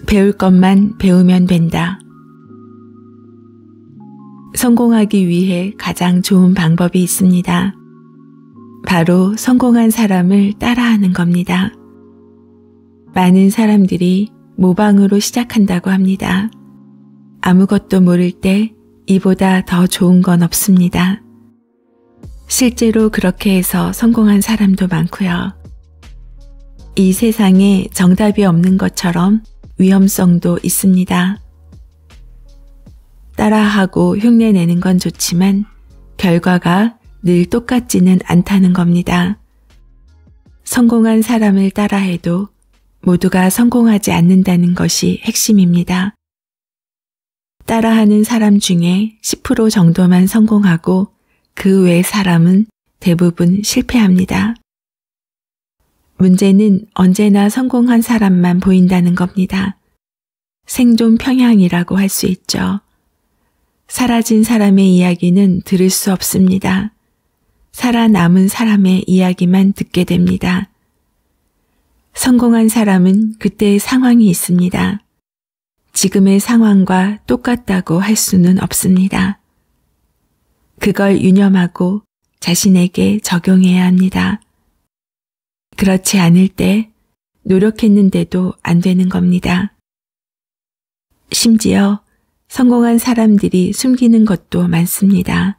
배울 것만 배우면 된다. 성공하기 위해 가장 좋은 방법이 있습니다. 바로 성공한 사람을 따라하는 겁니다. 많은 사람들이 모방으로 시작한다고 합니다. 아무것도 모를 때 이보다 더 좋은 건 없습니다. 실제로 그렇게 해서 성공한 사람도 많고요. 이 세상에 정답이 없는 것처럼 위험성도 있습니다. 따라하고 흉내내는 건 좋지만 결과가 늘 똑같지는 않다는 겁니다. 성공한 사람을 따라해도 모두가 성공하지 않는다는 것이 핵심입니다. 따라하는 사람 중에 10% 정도만 성공하고 그 외 사람은 대부분 실패합니다. 문제는 언제나 성공한 사람만 보인다는 겁니다. 생존 평양이라고 할 수 있죠. 사라진 사람의 이야기는 들을 수 없습니다. 살아남은 사람의 이야기만 듣게 됩니다. 성공한 사람은 그때의 상황이 있습니다. 지금의 상황과 똑같다고 할 수는 없습니다. 그걸 유념하고 자신에게 적용해야 합니다. 그렇지 않을 때 노력했는데도 안 되는 겁니다. 심지어 성공한 사람들이 숨기는 것도 많습니다.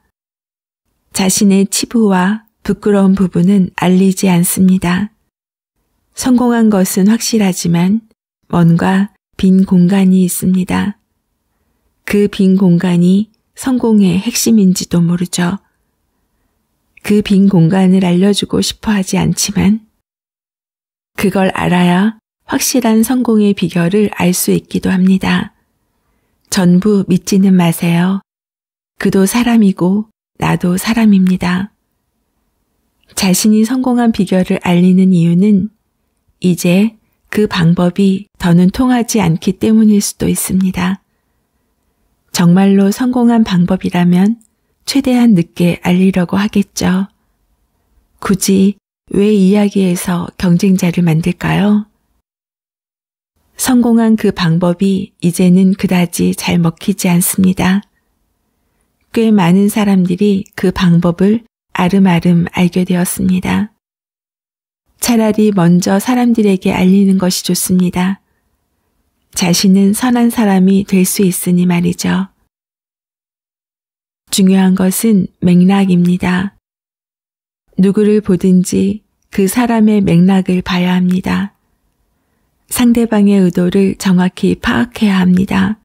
자신의 치부와 부끄러운 부분은 알리지 않습니다. 성공한 것은 확실하지만 뭔가 빈 공간이 있습니다. 그 빈 공간이 성공의 핵심인지도 모르죠. 그 빈 공간을 알려주고 싶어 하지 않지만 그걸 알아야 확실한 성공의 비결을 알 수 있기도 합니다. 전부 믿지는 마세요. 그도 사람이고 나도 사람입니다. 자신이 성공한 비결을 알리는 이유는 이제 그 방법이 더는 통하지 않기 때문일 수도 있습니다. 정말로 성공한 방법이라면 최대한 늦게 알리려고 하겠죠. 굳이 왜 이야기에서 경쟁자를 만들까요? 성공한 그 방법이 이제는 그다지 잘 먹히지 않습니다. 꽤 많은 사람들이 그 방법을 아름아름 알게 되었습니다. 차라리 먼저 사람들에게 알리는 것이 좋습니다. 자신은 선한 사람이 될 수 있으니 말이죠. 중요한 것은 맥락입니다. 누구를 보든지 그 사람의 맥락을 봐야 합니다. 상대방의 의도를 정확히 파악해야 합니다.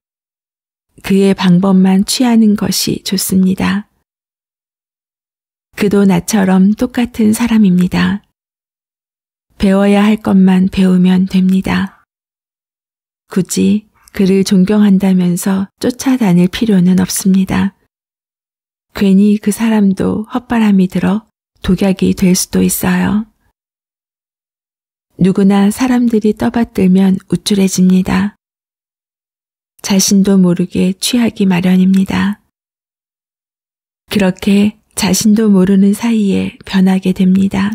그의 방법만 취하는 것이 좋습니다. 그도 나처럼 똑같은 사람입니다. 배워야 할 것만 배우면 됩니다. 굳이 그를 존경한다면서 쫓아다닐 필요는 없습니다. 괜히 그 사람도 헛바람이 들어 독약이 될 수도 있어요. 누구나 사람들이 떠받들면 우쭐해집니다. 자신도 모르게 취하기 마련입니다. 그렇게 자신도 모르는 사이에 변하게 됩니다.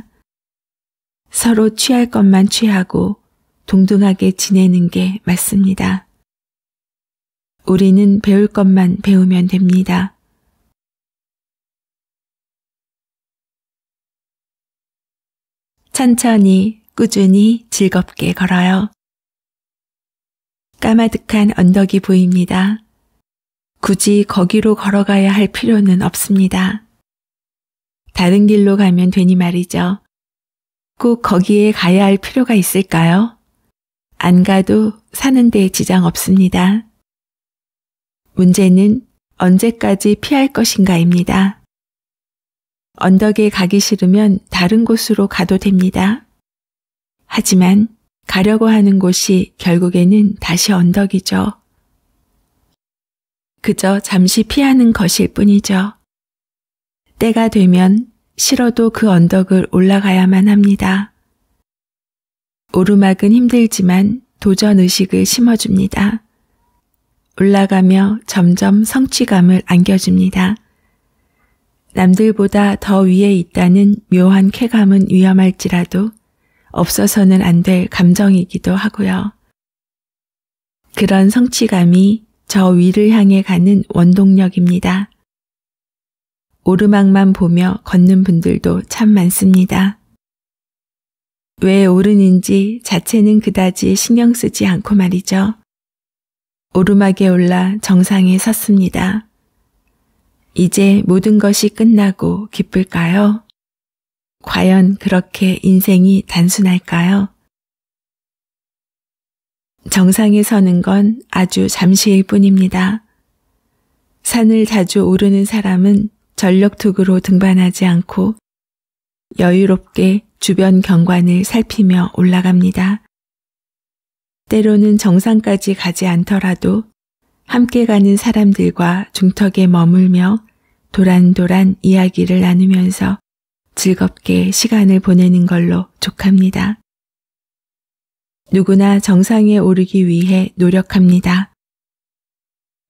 서로 취할 것만 취하고 동등하게 지내는 게 맞습니다. 우리는 배울 것만 배우면 됩니다. 천천히, 꾸준히, 즐겁게 걸어요. 까마득한 언덕이 보입니다. 굳이 거기로 걸어가야 할 필요는 없습니다. 다른 길로 가면 되니 말이죠. 꼭 거기에 가야 할 필요가 있을까요? 안 가도 사는 데 지장 없습니다. 문제는 언제까지 피할 것인가입니다. 언덕에 가기 싫으면 다른 곳으로 가도 됩니다. 하지만 가려고 하는 곳이 결국에는 다시 언덕이죠. 그저 잠시 피하는 것일 뿐이죠. 때가 되면 싫어도 그 언덕을 올라가야만 합니다. 오르막은 힘들지만 도전의식을 심어줍니다. 올라가며 점점 성취감을 안겨줍니다. 남들보다 더 위에 있다는 묘한 쾌감은 위험할지라도 없어서는 안 될 감정이기도 하고요. 그런 성취감이 저 위를 향해 가는 원동력입니다. 오르막만 보며 걷는 분들도 참 많습니다. 왜 오르는지 자체는 그다지 신경 쓰지 않고 말이죠. 오르막에 올라 정상에 섰습니다. 이제 모든 것이 끝나고 기쁠까요? 과연 그렇게 인생이 단순할까요? 정상에 서는 건 아주 잠시일 뿐입니다. 산을 자주 오르는 사람은 전력투구로 등반하지 않고 여유롭게 주변 경관을 살피며 올라갑니다. 때로는 정상까지 가지 않더라도 함께 가는 사람들과 중턱에 머물며 도란도란 이야기를 나누면서 즐겁게 시간을 보내는 걸로 족합니다. 누구나 정상에 오르기 위해 노력합니다.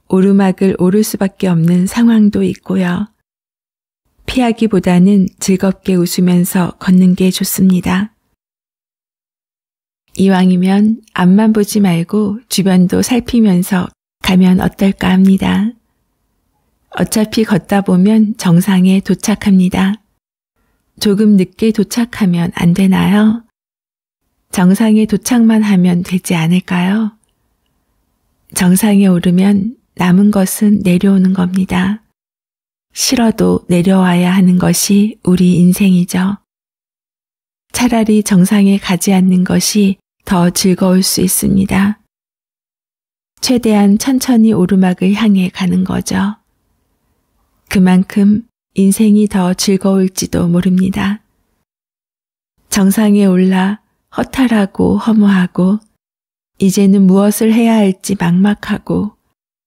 오르막을 오를 수밖에 없는 상황도 있고요. 피하기보다는 즐겁게 웃으면서 걷는 게 좋습니다. 이왕이면 앞만 보지 말고 주변도 살피면서 가면 어떨까 합니다. 어차피 걷다 보면 정상에 도착합니다. 조금 늦게 도착하면 안 되나요? 정상에 도착만 하면 되지 않을까요? 정상에 오르면 남은 것은 내려오는 겁니다. 싫어도 내려와야 하는 것이 우리 인생이죠. 차라리 정상에 가지 않는 것이 더 즐거울 수 있습니다. 최대한 천천히 오르막을 향해 가는 거죠. 그만큼 인생이 더 즐거울지도 모릅니다. 정상에 올라 허탈하고 허무하고 이제는 무엇을 해야 할지 막막하고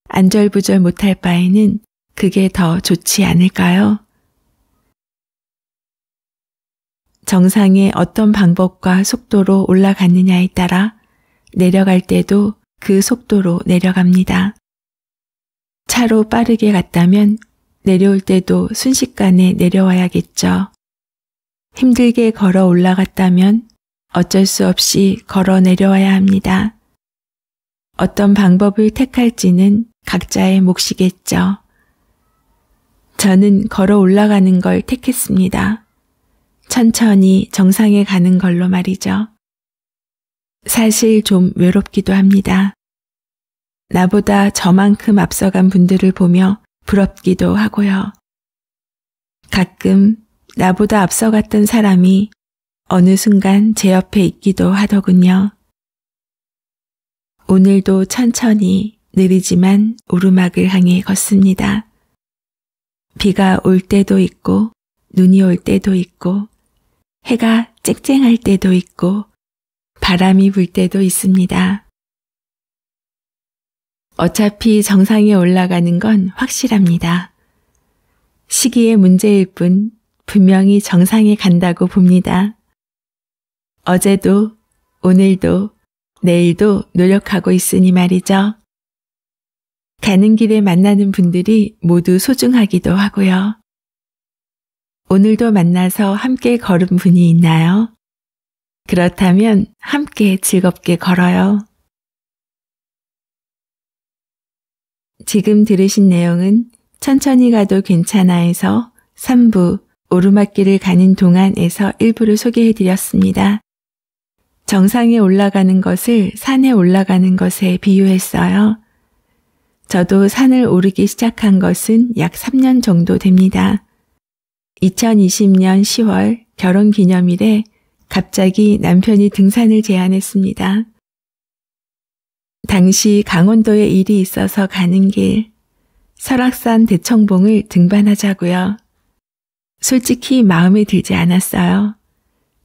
안절부절 못할 바에는 그게 더 좋지 않을까요? 정상에 어떤 방법과 속도로 올라갔느냐에 따라 내려갈 때도 그 속도로 내려갑니다. 차로 빠르게 갔다면 내려올 때도 순식간에 내려와야겠죠. 힘들게 걸어 올라갔다면 어쩔 수 없이 걸어 내려와야 합니다. 어떤 방법을 택할지는 각자의 몫이겠죠. 저는 걸어 올라가는 걸 택했습니다. 천천히 정상에 가는 걸로 말이죠. 사실 좀 외롭기도 합니다. 나보다 저만큼 앞서간 분들을 보며 부럽기도 하고요. 가끔 나보다 앞서갔던 사람이 어느 순간 제 옆에 있기도 하더군요. 오늘도 천천히 느리지만 오르막을 향해 걷습니다. 비가 올 때도 있고 눈이 올 때도 있고 해가 쨍쨍할 때도 있고 바람이 불 때도 있습니다. 어차피 정상에 올라가는 건 확실합니다. 시기의 문제일 뿐 분명히 정상에 간다고 봅니다. 어제도 오늘도 내일도 노력하고 있으니 말이죠. 가는 길에 만나는 분들이 모두 소중하기도 하고요. 오늘도 만나서 함께 걸은 분이 있나요? 그렇다면 함께 즐겁게 걸어요. 지금 들으신 내용은 천천히 가도 괜찮아에서 3부 오르막길을 가는 동안에서 일부를 소개해드렸습니다. 정상에 올라가는 것을 산에 올라가는 것에 비유했어요. 저도 산을 오르기 시작한 것은 약 3년 정도 됩니다. 2020년 10월 결혼기념일에 갑자기 남편이 등산을 제안했습니다. 당시 강원도에 일이 있어서 가는 길, 설악산 대청봉을 등반하자고요. 솔직히 마음에 들지 않았어요.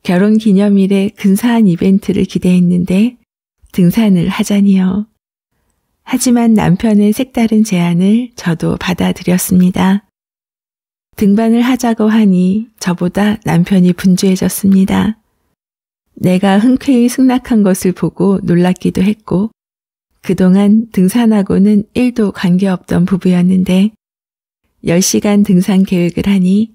결혼기념일에 근사한 이벤트를 기대했는데 등산을 하자니요. 하지만 남편의 색다른 제안을 저도 받아들였습니다. 등반을 하자고 하니 저보다 남편이 분주해졌습니다. 내가 흔쾌히 승낙한 것을 보고 놀랍기도 했고 그동안 등산하고는 1도 관계없던 부부였는데 10시간 등산 계획을 하니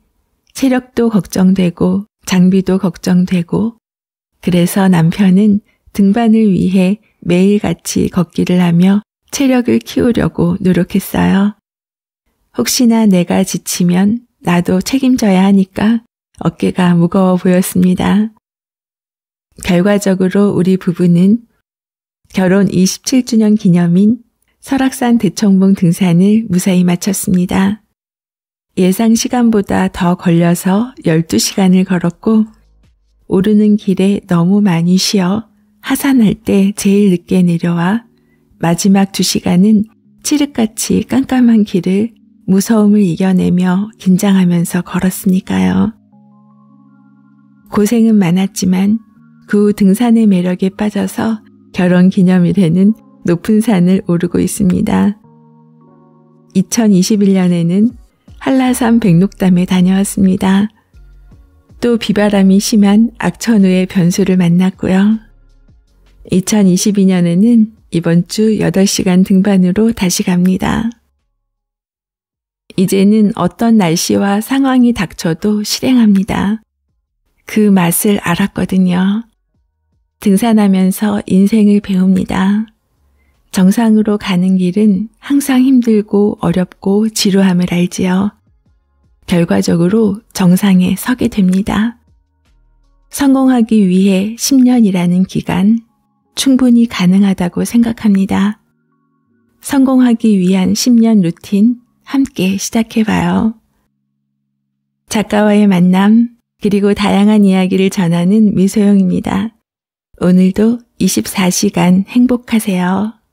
체력도 걱정되고 장비도 걱정되고 그래서 남편은 등반을 위해 매일같이 걷기를 하며 체력을 키우려고 노력했어요. 혹시나 내가 지치면 나도 책임져야 하니까 어깨가 무거워 보였습니다. 결과적으로 우리 부부는 결혼 27주년 기념인 설악산 대청봉 등산을 무사히 마쳤습니다. 예상 시간보다 더 걸려서 12시간을 걸었고 오르는 길에 너무 많이 쉬어 하산할 때 제일 늦게 내려와 마지막 2시간은 칠흑같이 깜깜한 길을 무서움을 이겨내며 긴장하면서 걸었으니까요. 고생은 많았지만 그 후 등산의 매력에 빠져서 결혼 기념일에는 높은 산을 오르고 있습니다. 2021년에는 한라산 백록담에 다녀왔습니다. 또 비바람이 심한 악천후의 변수를 만났고요. 2022년에는 이번 주 8시간 등반으로 다시 갑니다. 이제는 어떤 날씨와 상황이 닥쳐도 실행합니다. 그 맛을 알았거든요. 등산하면서 인생을 배웁니다. 정상으로 가는 길은 항상 힘들고 어렵고 지루함을 알지요. 결과적으로 정상에 서게 됩니다. 성공하기 위해 10년이라는 기간, 충분히 가능하다고 생각합니다. 성공하기 위한 10년 루틴 함께 시작해봐요. 작가와의 만남, 그리고 다양한 이야기를 전하는 미소영입니다. 오늘도 24시간 행복하세요.